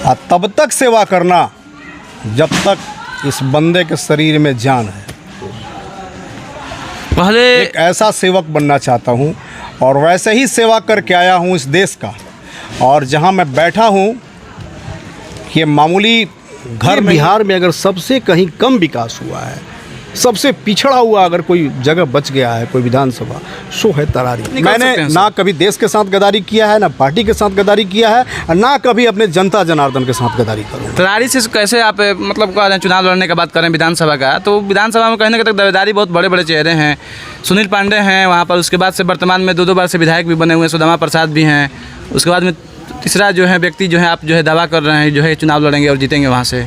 और तब तक सेवा करना जब तक इस बंदे के शरीर में जान है। पहले एक ऐसा सेवक बनना चाहता हूँ और वैसे ही सेवा करके आया हूँ इस देश का। और जहाँ मैं बैठा हूँ ये मामूली घर बिहार में अगर सबसे कहीं कम विकास हुआ है, सबसे पिछड़ा हुआ अगर कोई जगह बच गया है, कोई विधानसभा, सो है तरारी। मैंने ना कभी देश के साथ गद्दारी किया है, ना पार्टी के साथ गद्दारी किया है, और ना कभी अपने जनता जनार्दन के साथ गद्दारी करूँ। तरारी से कैसे आप मतलब कह रहे हैं, चुनाव लड़ने की बात करें विधानसभा का, तो विधानसभा में कहने के तक दावेदारी बहुत बड़े बड़े चेहरे हैं। सुनील पांडे हैं वहाँ पर, उसके बाद से वर्तमान में दो बार से विधायक भी बने हुए हैं, सुदामा प्रसाद भी हैं। उसके बाद में तीसरा जो है व्यक्ति जो है आप जो है दावा कर रहे हैं जो है चुनाव लड़ेंगे और जीतेंगे वहाँ से।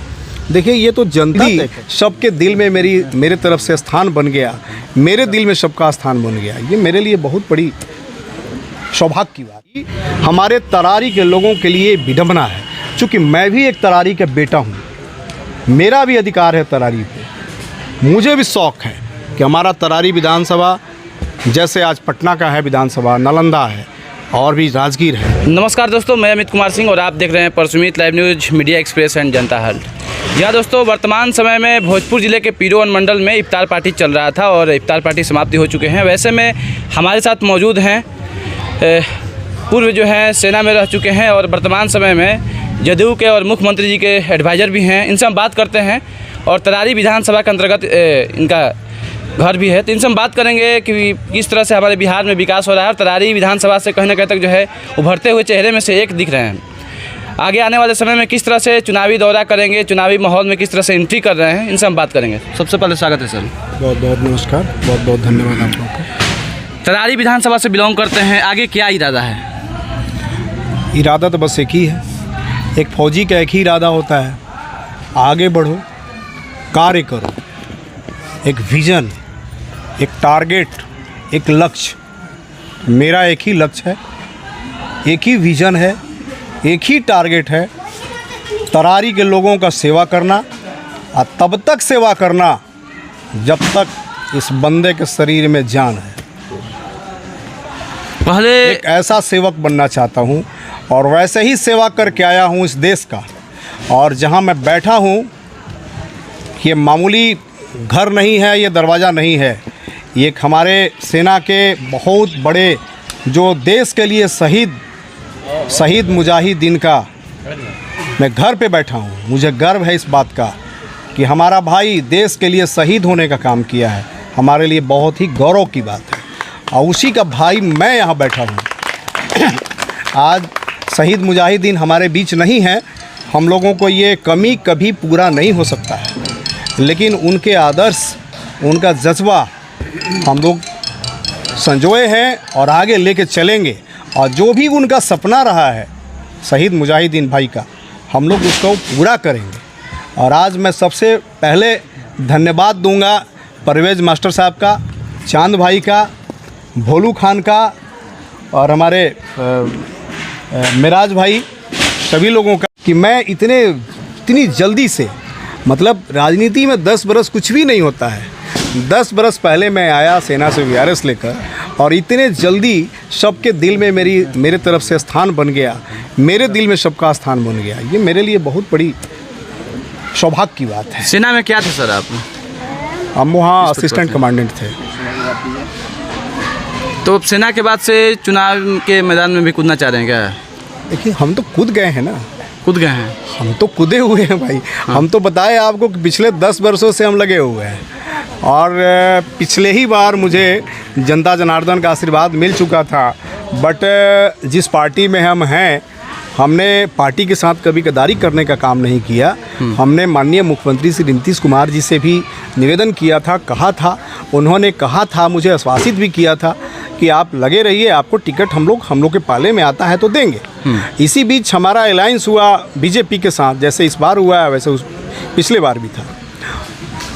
देखिए ये तो जनता सबके दिल में मेरे तरफ से स्थान बन गया, मेरे दिल में सबका स्थान बन गया। ये मेरे लिए बहुत बड़ी सौभाग्य की बात। हमारे तरारी के लोगों के लिए विडंबना है, क्योंकि मैं भी एक तरारी का बेटा हूँ, मेरा भी अधिकार है तरारी पे। मुझे भी शौक़ है कि हमारा तरारी विधानसभा, जैसे आज पटना का है विधानसभा, नालंदा है और भी राजगीर है। नमस्कार दोस्तों, मैं अमित कुमार सिंह और आप देख रहे हैं परसुमित live news, media express and जनता हल्ट। यहाँ दोस्तों वर्तमान समय में भोजपुर ज़िले के पीरो अनुमंडल में इफ्तार पार्टी चल रहा था और इफ्तार पार्टी समाप्ति हो चुके हैं। वैसे में हमारे साथ मौजूद हैं पूर्व जो हैं सेना में रह चुके हैं और वर्तमान समय में जदयू के और मुख्यमंत्री जी के एडवाइज़र भी हैं। इनसे हम बात करते हैं और तरारी विधानसभा के अंतर्गत इनका घर भी है, तो इनसे हम बात करेंगे कि किस तरह से हमारे बिहार में विकास हो रहा है और तरारी विधानसभा से कहीं ना कहीं तक जो है उभरते हुए चेहरे में से एक दिख रहे हैं। आगे आने वाले समय में किस तरह से चुनावी दौरा करेंगे, चुनावी माहौल में किस तरह से एंट्री कर रहे हैं, इनसे हम बात करेंगे। सबसे पहले स्वागत है सर। बहुत बहुत नमस्कार, बहुत बहुत धन्यवाद आप लोगों को। तरारी विधानसभा से बिलोंग करते हैं, आगे क्या इरादा है? इरादा तो बस एक ही है, एक फौजी का एक ही इरादा होता है, आगे बढ़ो, कार्य करो, एक विज़न, एक टारगेट, एक लक्ष्य। मेरा एक ही लक्ष्य है, एक ही विज़न है, एक ही टारगेट है, तरारी के लोगों का सेवा करना और तब तक सेवा करना जब तक इस बंदे के शरीर में जान है। पहले एक ऐसा सेवक बनना चाहता हूँ और वैसे ही सेवा करके आया हूँ इस देश का। और जहाँ मैं बैठा हूँ ये मामूली घर नहीं है, ये दरवाज़ा नहीं है, ये एक हमारे सेना के बहुत बड़े जो देश के लिए शहीद मुजाहिदीन का मैं घर पे बैठा हूँ। मुझे गर्व है इस बात का कि हमारा भाई देश के लिए शहीद होने का काम किया है, हमारे लिए बहुत ही गौरव की बात है। और उसी का भाई मैं यहाँ बैठा हूँ। आज शहीद मुजाहिदीन हमारे बीच नहीं है, हम लोगों को ये कमी कभी पूरा नहीं हो सकता है, लेकिन उनके आदर्श, उनका जज्बा हम लोग संजोए हैं और आगे लेके चलेंगे। और जो भी उनका सपना रहा है शहीद मुजाहिदीन भाई का, हम लोग उसको पूरा करेंगे। और आज मैं सबसे पहले धन्यवाद दूंगा परवेज़ मास्टर साहब का, चांद भाई का, भोलू खान का और हमारे मिराज भाई, सभी लोगों का कि मैं इतनी जल्दी से, मतलब राजनीति में 10 बरस कुछ भी नहीं होता है। 10 बरस पहले मैं आया सेना से वीआरएस लेकर और इतने जल्दी सबके दिल में मेरे तरफ से स्थान बन गया, मेरे दिल में सबका स्थान बन गया। ये मेरे लिए बहुत बड़ी सौभाग्य की बात है। सेना में क्या थे सर आप? हम वहाँ असिस्टेंट कमांडेंट थे। तो सेना के बाद से चुनाव के मैदान में भी कूदना चाह रहे हैं क्या? देखिए हम तो कूद गए हैं ना, कूद गए हैं, हम तो कूदे हुए हैं भाई। हम तो बताए आपको कि पिछले 10 वर्षों से हम लगे हुए हैं और पिछले ही बार मुझे जनता जनार्दन का आशीर्वाद मिल चुका था। बट जिस पार्टी में हम हैं, हमने पार्टी के साथ कभी गद्दारी करने का काम नहीं किया। हमने माननीय मुख्यमंत्री श्री नीतीश कुमार जी से भी निवेदन किया था, कहा था, उन्होंने कहा था, मुझे आश्वासित भी किया था कि आप लगे रहिए, आपको टिकट हम लोग के पाले में आता है तो देंगे। इसी बीच हमारा अलायंस हुआ बीजेपी के साथ, जैसे इस बार हुआ है वैसे पिछले बार भी था।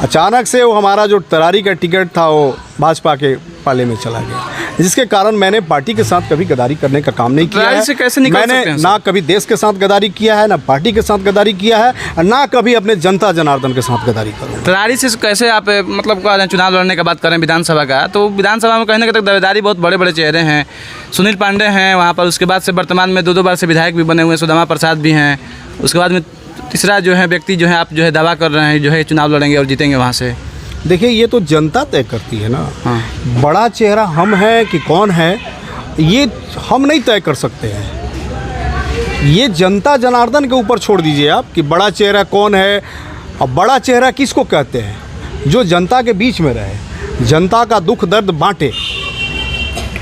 अचानक से वो हमारा जो तरारी का टिकट था वो भाजपा के पाले में चला गया, जिसके कारण मैंने पार्टी के साथ कभी गद्दारी करने का काम नहीं किया है। से कैसे निकल मैंने सकते हैं ना कभी देश के साथ गद्दारी किया है, ना पार्टी के साथ गद्दारी किया है, और ना कभी अपने जनता जनार्दन के साथ गद्दारी करूँ। तरारी से कैसे आप मतलब कह रहे हैं चुनाव लड़ने की बात करें विधानसभा का, तो विधानसभा में कहीं ना कहीं तक दावेदारी बहुत बड़े बड़े चेहरे हैं। सुनील पांडे हैं वहाँ पर, उसके बाद से वर्तमान में दो बार से विधायक भी बने हुए हैं, सुदामा प्रसाद भी हैं। उसके बाद में तीसरा जो है व्यक्ति जो है आप जो है दावा कर रहे हैं जो है चुनाव लड़ेंगे और जीतेंगे वहाँ से। देखिए, ये तो जनता तय करती है ना। हाँ। बड़ा चेहरा हम हैं कि कौन है, ये हम नहीं तय कर सकते हैं। ये जनता जनार्दन के ऊपर छोड़ दीजिए आप कि बड़ा चेहरा कौन है। और बड़ा चेहरा किसको कहते हैं? जो जनता के बीच में रहे, जनता का दुख दर्द बांटे,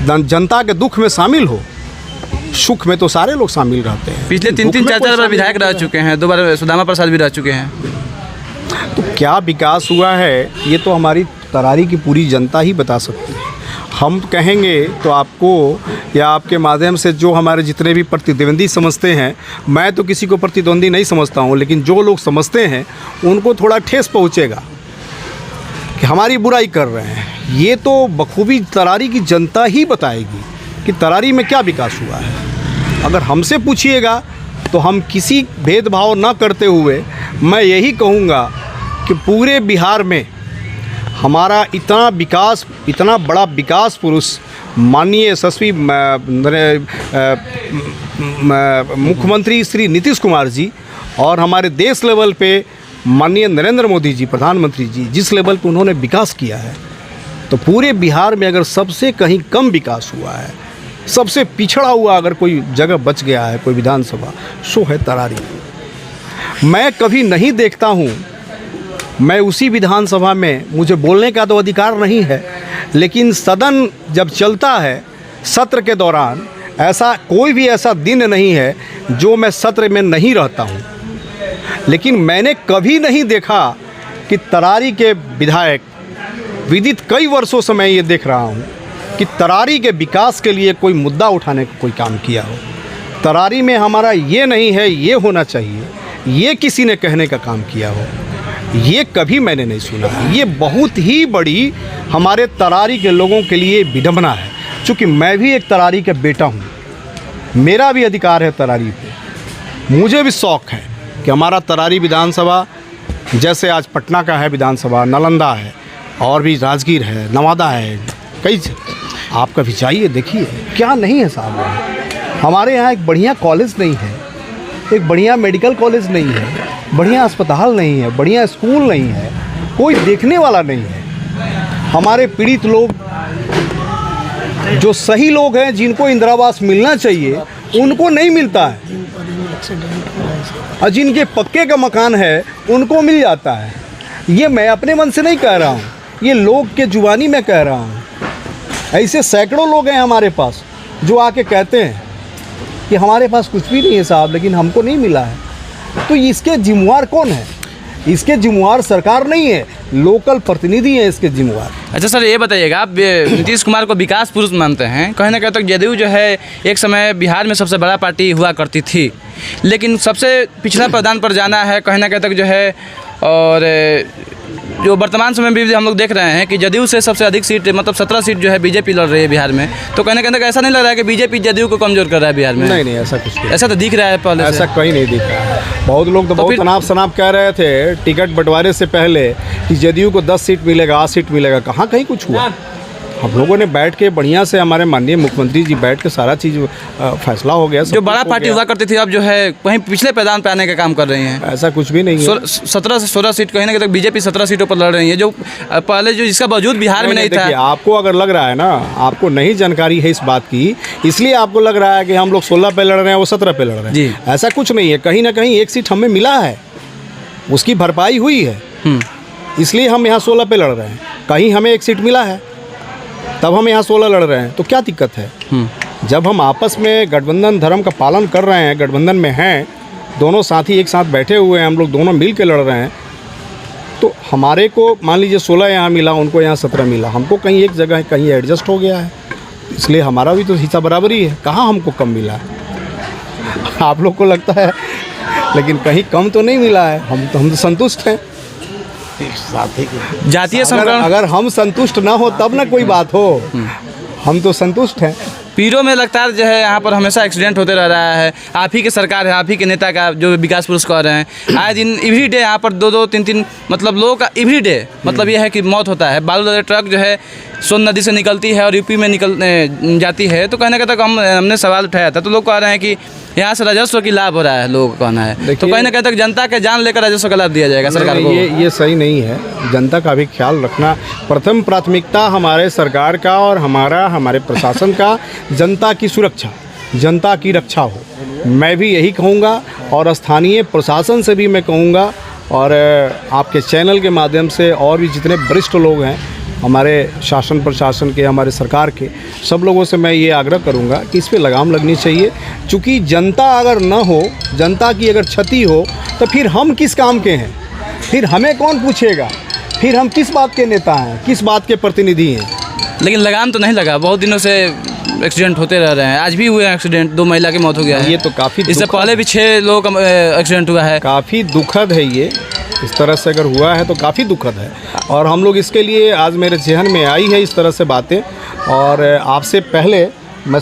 जनता के दुख में शामिल हो। सुख में तो सारे लोग शामिल रहते हैं। पिछले दुख में 3-4 कोई बार शामिल विधायक नहीं रह चुके हैं, 2 बार सुदामा प्रसाद भी रह चुके हैं। तो क्या विकास हुआ है ये तो हमारी तरारी की पूरी जनता ही बता सकती है। हम कहेंगे तो आपको या आपके माध्यम से जो हमारे जितने भी प्रतिद्वंदी समझते हैं, मैं तो किसी को प्रतिद्वंदी नहीं समझता हूँ, लेकिन जो लोग समझते हैं उनको थोड़ा ठेस पहुँचेगा कि हमारी बुराई कर रहे हैं। ये तो बखूबी तरारी की जनता ही बताएगी कि तरारी में क्या विकास हुआ है। अगर हमसे पूछिएगा तो हम किसी भेदभाव न करते हुए मैं यही कहूँगा कि पूरे बिहार में हमारा इतना विकास, इतना बड़ा विकास पुरुष माननीय यशस्वी मुख्यमंत्री श्री नीतीश कुमार जी और हमारे देश लेवल पे माननीय नरेंद्र मोदी जी प्रधानमंत्री जी जिस लेवल पे उन्होंने विकास किया है, तो पूरे बिहार में अगर सबसे कहीं कम विकास हुआ है, सबसे पिछड़ा हुआ अगर कोई जगह बच गया है, कोई विधानसभा, सो है तरारी। मैं कभी नहीं देखता हूँ, मैं उसी विधानसभा में, मुझे बोलने का तो अधिकार नहीं है, लेकिन सदन जब चलता है सत्र के दौरान ऐसा कोई भी ऐसा दिन नहीं है जो मैं सत्र में नहीं रहता हूँ। लेकिन मैंने कभी नहीं देखा कि तरारी के विधायक, विदित कई वर्षों से मैं ये देख रहा हूँ कि तरारी के विकास के लिए कोई मुद्दा उठाने का कोई काम किया हो। तरारी में हमारा ये नहीं है, ये होना चाहिए, ये किसी ने कहने का काम किया हो, ये कभी मैंने नहीं सुना। ये बहुत ही बड़ी हमारे तरारी के लोगों के लिए विडंबना है। चूँकि मैं भी एक तरारी का बेटा हूँ, मेरा भी अधिकार है तरारी पे। मुझे भी शौक़ है कि हमारा तरारी विधानसभा, जैसे आज पटना का है विधानसभा, नालंदा है और भी राजगीर है, नवादा है, कई आप कभी जाइए देखिए क्या नहीं है साहब। हमारे यहाँ एक बढ़िया कॉलेज नहीं है, एक बढ़िया मेडिकल कॉलेज नहीं है, बढ़िया अस्पताल नहीं है, बढ़िया स्कूल नहीं है, कोई देखने वाला नहीं है। हमारे पीड़ित लोग, जो सही लोग हैं, जिनको इंदिरावास मिलना चाहिए, उनको नहीं मिलता है, और जिनके पक्के का मकान है उनको मिल जाता है। ये मैं अपने मन से नहीं कह रहा हूँ, ये लोग के जुबानी में कह रहा हूँ। ऐसे सैकड़ों लोग हैं हमारे पास जो आके कहते हैं कि हमारे पास कुछ भी नहीं है साहब, लेकिन हमको नहीं मिला है। तो इसके जिम्मेवार कौन है? इसके जिम्मेवार सरकार नहीं है, लोकल प्रतिनिधि हैं इसके जिम्मेवार। अच्छा सर, ये बताइएगा, आप नीतीश कुमार को विकास पुरुष मानते हैं, कहीं ना कहीं तक जदयू जो है एक समय बिहार में सबसे बड़ा पार्टी हुआ करती थी, लेकिन सबसे पिछड़ा प्रदान पर जाना है कहीं ना कहीं तक जो है। और जो वर्तमान समय में भी हम लोग देख रहे हैं कि जदयू से सबसे अधिक सीट, मतलब 17 सीट जो है बीजेपी लड़ रही है बिहार में। तो कहने के अंदर ऐसा नहीं लग रहा है कि बीजेपी जदयू को कमजोर कर रहा है बिहार में? नहीं नहीं, ऐसा कुछ नहीं, ऐसा तो दिख रहा है पहले ऐसा कहीं नहीं दिख रहा है। बहुत लोग तो बहुत तनाव शनाव कह रहे थे टिकट बंटवारे से पहले कि जदयू को 10 सीट मिलेगा, 8 सीट मिलेगा। कहाँ कहीं कुछ हुआ। हम लोगों ने बैठ के बढ़िया से, हमारे माननीय मुख्यमंत्री जी बैठ के सारा चीज़ फैसला हो गया। जो बड़ा पार्टी हुआ करती थी अब जो है वहीं पिछले पैदान पे आने का काम कर रही हैं। ऐसा कुछ भी नहीं है। 17 से 16 सीट कहीं ना कहीं बीजेपी 17 सीटों पर लड़ रही है, जो पहले जो जिसका वजूद बिहार में नहीं था। आपको अगर लग रहा है ना, आपको नहीं जानकारी है इस बात की, इसलिए आपको लग रहा है कि हम लोग 16 पे लड़ रहे हैं, वो 17 पे लड़ रहे हैं जी। ऐसा कुछ नहीं है। कहीं ना कहीं एक सीट हमें मिला है, उसकी भरपाई हुई है, इसलिए हम यहाँ 16 पे लड़ रहे हैं। कहीं हमें एक सीट मिला है तब हम यहाँ 16 लड़ रहे हैं, तो क्या दिक्कत है? जब हम आपस में गठबंधन धर्म का पालन कर रहे हैं, गठबंधन में हैं, दोनों साथी एक साथ बैठे हुए हैं, हम लोग दोनों मिल के लड़ रहे हैं, तो हमारे को मान लीजिए 16 यहाँ मिला, उनको यहाँ 17 मिला, हमको कहीं एक जगह कहीं एडजस्ट हो गया है, इसलिए हमारा भी तो हिस्सा बराबरी है। कहाँ हमको कम मिला है? आप लोग को लगता है, लेकिन कहीं कम तो नहीं मिला है। हम तो संतुष्ट हैं। जातीय समीकरण, अगर हम संतुष्ट ना हो तब ना कोई बात हो। हम तो संतुष्ट हैं। पीरों में लगता है जो है यहाँ पर हमेशा एक्सीडेंट होते रह रहा है। आप ही के सरकार है, आप ही के नेता का जो विकास पुरुष कह रहे हैं, आए दिन एवरी डे यहाँ पर 2-2, 3-3 मतलब लोगों का एवरी डे मतलब यह है कि मौत होता है। बालू लदे ट्रक जो है सोन नदी से निकलती है और यूपी में निकल जाती है। तो कहने का तक हमने सवाल उठाया था, तो लोग कह रहे हैं कि यहाँ से राजस्व की लाभ हो रहा है, लोगों का कहना है। तो देखिए- कहीं ना कहीं तक जनता के जान लेकर राजस्व का लाभ दिया जाएगा सरकार को। ये सही नहीं है। जनता का भी ख्याल रखना प्रथम प्राथमिकता हमारे सरकार का और हमारे प्रशासन का जनता की सुरक्षा, जनता की रक्षा हो। मैं भी यही कहूँगा और स्थानीय प्रशासन से भी मैं कहूँगा और आपके चैनल के माध्यम से और भी जितने वरिष्ठ लोग हैं हमारे शासन प्रशासन के, हमारे सरकार के, सब लोगों से मैं ये आग्रह करूँगा कि इस पे लगाम लगनी चाहिए। चूँकि जनता अगर न हो, जनता की अगर क्षति हो तो फिर हम किस काम के हैं, फिर हमें कौन पूछेगा, फिर हम किस बात के नेता हैं, किस बात के प्रतिनिधि हैं। लेकिन लगाम तो नहीं लगा, बहुत दिनों से एक्सीडेंट होते रह रहे हैं। आज भी हुए एक्सीडेंट, 2 महिला की मौत हो गया है। ये तो काफ़ी इससे पहले भी 6 लोगों का एक्सीडेंट हुआ है। काफ़ी दुखद है ये, इस तरह से अगर हुआ है तो काफ़ी दुखद है। और हम लोग इसके लिए आज मेरे जहन में आई है इस तरह से बातें। और आपसे पहले मैं